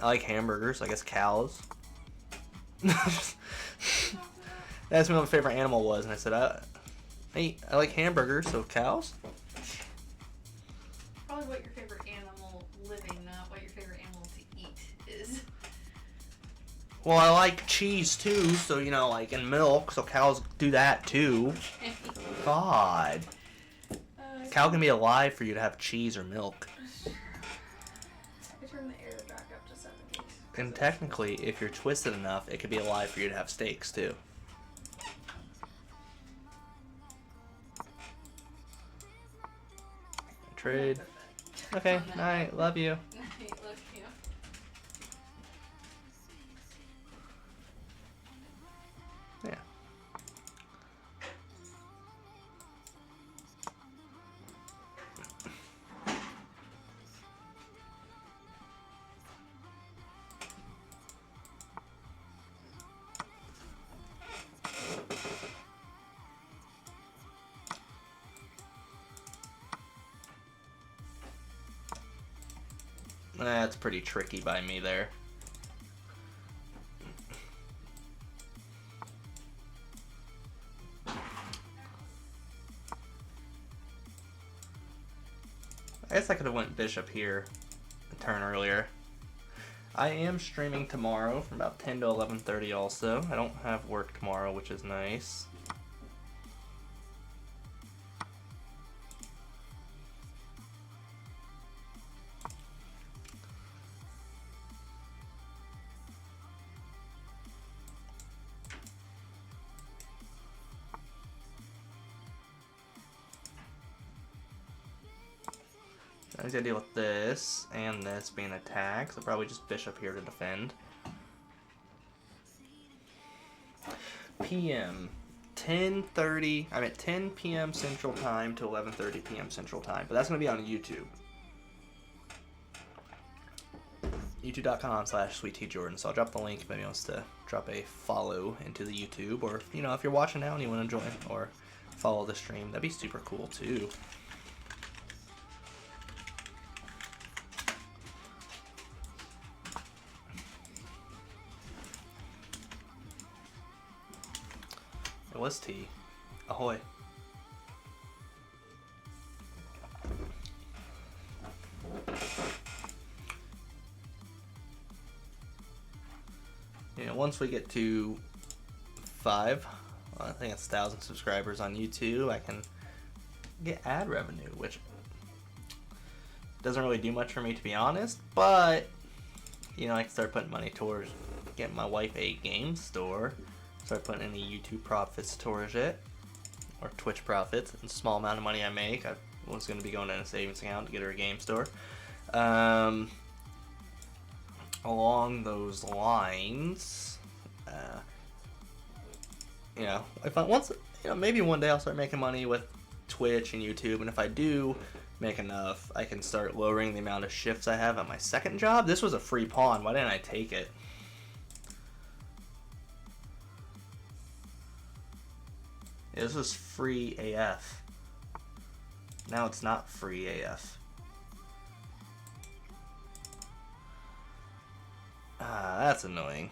I like hamburgers. I guess cows. They asked me what my favorite animal was, and I said, I like hamburgers, so cows? Probably what your favorite animal living, not what your favorite animal to eat is. Well, I like cheese too, so, you know, like, and milk, so cows do that too. God. Cow can be alive for you to have cheese or milk. I turned the air back up to 70. And technically, if you're twisted enough, it could be alive for you to have steaks too. Trade. Okay, night. Love you. Night, love you. Yeah. That's pretty tricky by me there. I guess I could have went bishop here a turn earlier. I am streaming tomorrow from about 10 to 11:30 also. I don't have work tomorrow, which is nice. I gotta deal with this and this being attacked, so probably just bishop here to defend. PM 10:30. I'm at 10 p.m. Central Time to 11:30 p.m. Central Time, but that's gonna be on YouTube. YouTube.com/SweetTJordan. So I'll drop the link if anyone wants to drop a follow into the YouTube, or you know, if you're watching now and you want to join or follow the stream, that'd be super cool too. It was tea. Ahoy. You know, once we get to 5, I think it's 1,000 subscribers on YouTube, I can get ad revenue, which doesn't really do much for me, to be honest, but, you know, I can start putting money towards getting my wife a game store, start putting any YouTube profits towards it, or Twitch profits. It's a small amount of money I make. I was going to be going in a savings account to get her a game store. Along those lines, you know, if I once, you know, maybe one day I'll start making money with Twitch and YouTube, and if I do make enough, I can start lowering the amount of shifts I have at my second job. This was a free pawn. Why didn't I take it? This was free AF. Now it's not free AF. That's annoying.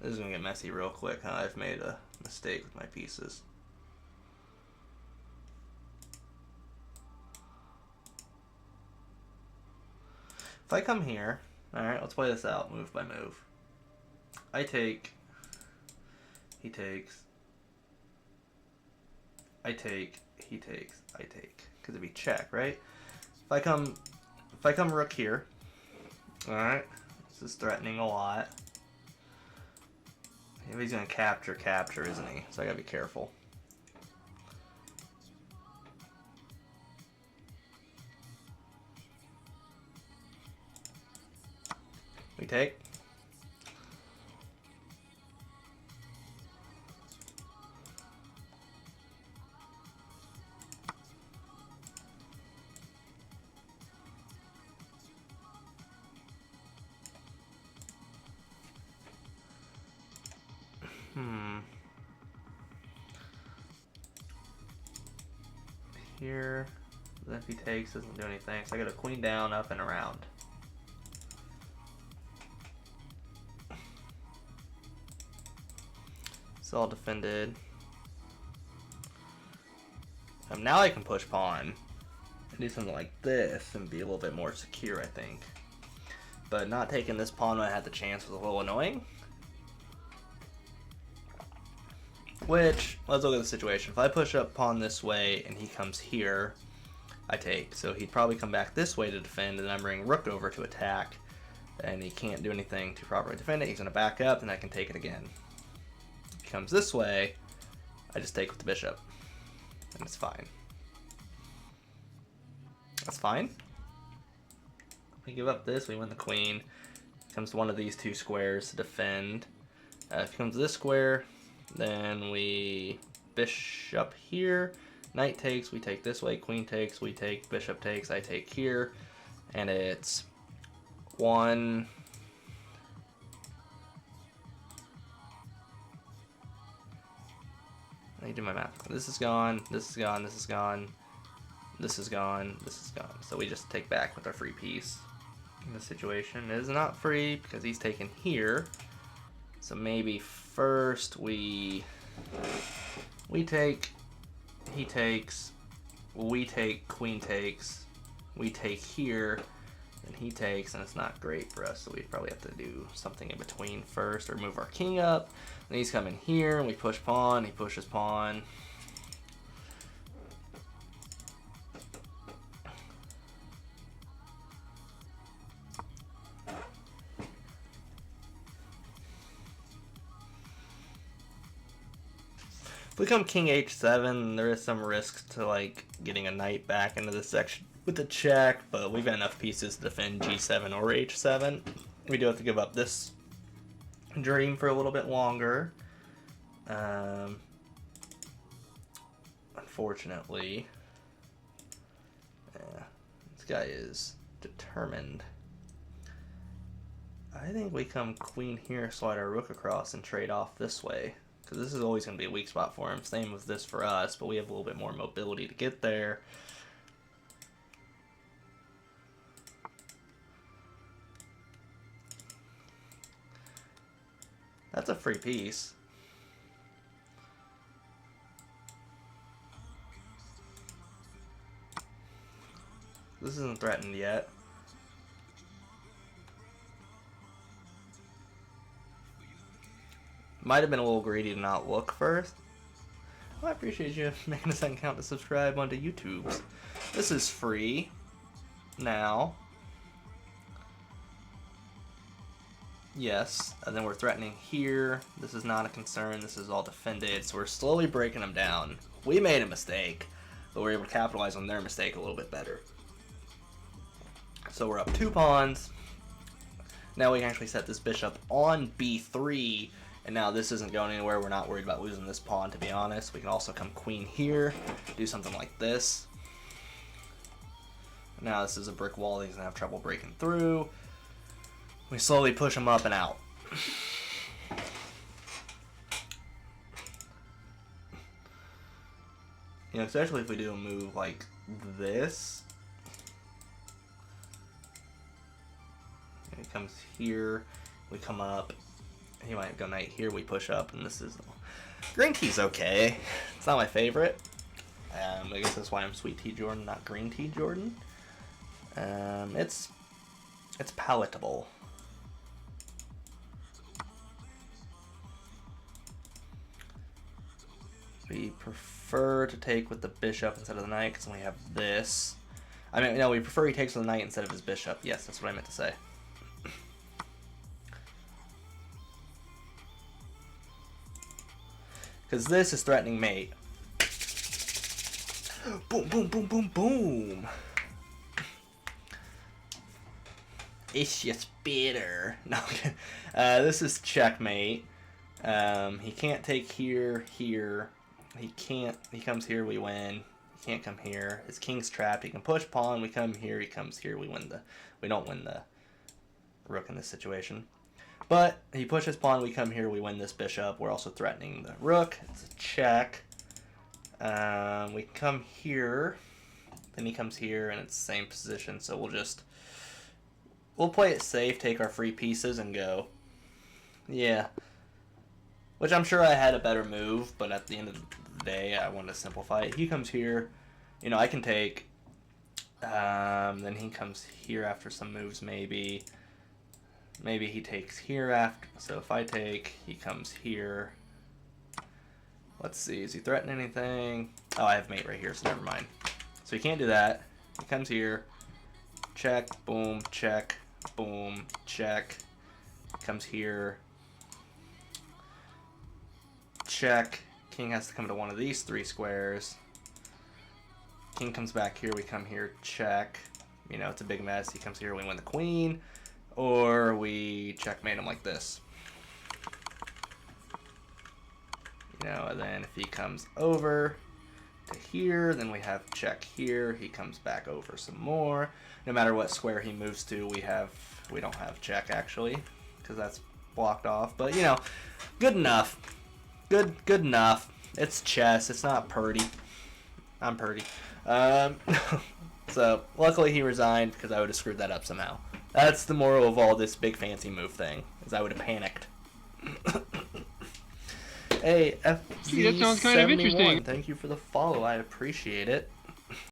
This is gonna get messy real quick, huh? I've made a mistake with my pieces. If I come here, alright, let's play this out move by move. I take, he takes, I take, he takes, I take. Because it'd be check, right? If I come rook here, alright, this is threatening a lot. If he's gonna capture, isn't he? So I gotta be careful. We take. Here, Then if he takes, doesn't do anything. So I get a queen down, up, and around. It's all defended. Now I can push pawn and do something like this and be a little bit more secure, I think. But not taking this pawn when I had the chance was a little annoying. Which, let's look at the situation. If I push up pawn this way and he comes here, I take. So he'd probably come back this way to defend, and I'm bringing rook over to attack. And he can't do anything to properly defend it. He's going to back up, and I can take it again. If he comes this way, I just take with the bishop. And it's fine. That's fine. If we give up this, we win the queen. Comes to one of these two squares to defend. If he comes to this square, then we bishop here. Knight takes, we take this way. Queen takes, we take. Bishop takes, I take here. And it's 1... I do my math. This is gone, this is gone, this is gone, this is gone, this is gone. So we just take back with our free piece. And the situation is not free because he's taken here. So maybe first we take, he takes, we take, queen takes, we take here, and he takes, and it's not great for us, so we probably have to do something in between first, or move our king up. And he's coming here, and we push pawn, he pushes pawn. If we come king h7, there is some risk to like getting a knight back into this section with the check, but we've got enough pieces to defend g7 or h7. We do have to give up this dream for a little bit longer. Unfortunately, this guy is determined. I think we come queen here, slide our rook across, and trade off this way. Because this is always going to be a weak spot for him. Same with this for us, but we have a little bit more mobility to get there. That's a free piece. This isn't threatened yet. Might have been a little greedy to not look first. Well, I appreciate you making a second count to subscribe onto YouTube. This is free now. Yes, and then we're threatening here. This is not a concern. This is all defended. So we're slowly breaking them down. We made a mistake, but we're able to capitalize on their mistake a little bit better. So we're up 2 pawns. Now we can actually set this bishop on b3. And now this isn't going anywhere. We're not worried about losing this pawn, to be honest. We can also come queen here, do something like this. Now this is a brick wall that he's going to have trouble breaking through. We slowly push him up and out. You know, especially if we do a move like this. And he comes here, we come up. He might go knight here, we push up, and this is... Green tea's okay. It's not my favorite. I guess that's why I'm Sweet Tea Jordan, not Green Tea Jordan. It's palatable. We prefer to take with the bishop instead of the knight, because we have this. I mean, no, we prefer he takes with the knight instead of his bishop. Yes, that's what I meant to say. Because this is threatening mate. Boom, boom, boom, boom, boom. It's just bitter. No, this is checkmate. He can't take here, here. He can't. He comes here, we win. He can't come here. His king's trapped. He can push pawn. We come here. He comes here. We win the. We don't win the rook in this situation. But he pushes pawn, we come here, we win this bishop. We're also threatening the rook. It's a check. We come here. Then he comes here, and it's the same position, so we'll play it safe, take our free pieces, and go. Yeah. Which I'm sure I had a better move, but at the end of the day, I wanted to simplify it. He comes here. You know, I can take... then he comes here after some moves, maybe. Maybe he takes here after. So if I take, he comes here. Let's see. Is he threatening anything? Oh, I have mate right here, so never mind. So he can't do that. He comes here. Check. Boom. Check. Boom. Check. Comes here. Check. King has to come to one of these 3 squares. King comes back here. We come here. Check. You know, it's a big mess. He comes here. We win the queen. Or we checkmate him like this. You know, and then if he comes over to here, then we have check here. He comes back over some more. No matter what square he moves to, we don't have check actually, because that's blocked off. But you know, good enough. Good enough. It's chess. It's not Purdy. I'm Purdy. So luckily he resigned, because I would have screwed that up somehow. That's the moral of all this big fancy move thing, is I would have panicked. Hey, See, that sounds kind of FZ71, interesting. thank you for the follow. I appreciate it.